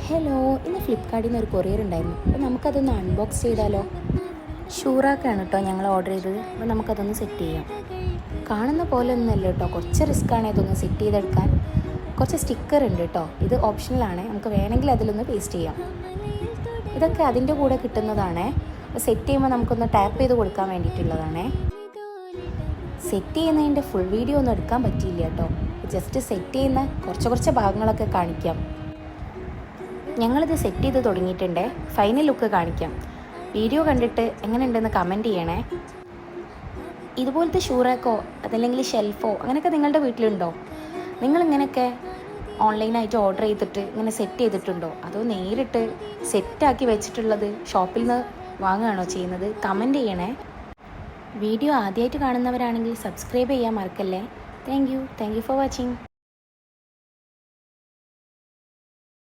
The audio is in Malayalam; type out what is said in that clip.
ഹലോ, ഇന്ന് ഫ്ലിപ്കാർട്ടിൽ നിന്ന് ഒരു കൊറിയർ ഉണ്ടായിരുന്നു. അപ്പോൾ നമുക്കതൊന്ന് അൺബോക്സ് ചെയ്താലോ? ഷൂറാക്കാണ് കേട്ടോ ഞങ്ങൾ ഓർഡർ ചെയ്തത്. അപ്പോൾ നമുക്കതൊന്ന് സെറ്റ് ചെയ്യാം. കാണുന്ന പോലെ ഒന്നുമല്ല കേട്ടോ, കുറച്ച് റിസ്ക്കാണ് ഇതൊന്ന് സെറ്റ് ചെയ്തെടുക്കാൻ. കുറച്ച് സ്റ്റിക്കർ ഉണ്ട് കേട്ടോ, ഇത് ഓപ്ഷണലാണ്, നമുക്ക് വേണമെങ്കിൽ അതിലൊന്ന് പേസ്റ്റ് ചെയ്യാം. ഇതൊക്കെ അതിൻ്റെ കൂടെ കിട്ടുന്നതാണേ. സെറ്റ് ചെയ്യുമ്പോൾ നമുക്കൊന്ന് ടാപ്പ് ചെയ്ത് കൊടുക്കാൻ വേണ്ടിയിട്ടുള്ളതാണേ. സെറ്റ് ചെയ്യുന്നതിൻ്റെ ഫുൾ വീഡിയോ ഒന്നും എടുക്കാൻ പറ്റിയില്ല കേട്ടോ, ജസ്റ്റ് സെറ്റ് ചെയ്യുന്ന കുറച്ച് ഭാഗങ്ങളൊക്കെ കാണിക്കാം. ഞങ്ങളിത് സെറ്റ് ചെയ്ത് തുടങ്ങിയിട്ടുണ്ട്. ഫൈനൽ ലുക്ക് കാണിക്കാം. വീഡിയോ കണ്ടിട്ട് എങ്ങനെയുണ്ടെന്ന് കമൻറ്റ് ചെയ്യണേ. ഇതുപോലത്തെ ഷൂറാക്കോ അതല്ലെങ്കിൽ ഷെൽഫോ അങ്ങനെയൊക്കെ നിങ്ങളുടെ വീട്ടിലുണ്ടോ? നിങ്ങളിങ്ങനെയൊക്കെ ഓൺലൈനായിട്ട് ഓർഡർ ചെയ്തിട്ട് ഇങ്ങനെ സെറ്റ് ചെയ്തിട്ടുണ്ടോ? അതോ നേരിട്ട് സെറ്റാക്കി വെച്ചിട്ടുള്ളത് ഷോപ്പിൽ നിന്ന് വാങ്ങുകയാണോ ചെയ്യുന്നത്? കമൻറ്റ് ചെയ്യണേ. വീഡിയോ ആദ്യമായിട്ട് കാണുന്നവരാണെങ്കിൽ സബ്സ്ക്രൈബ് ചെയ്യാൻ മറക്കല്ലേ. Thank you for watching.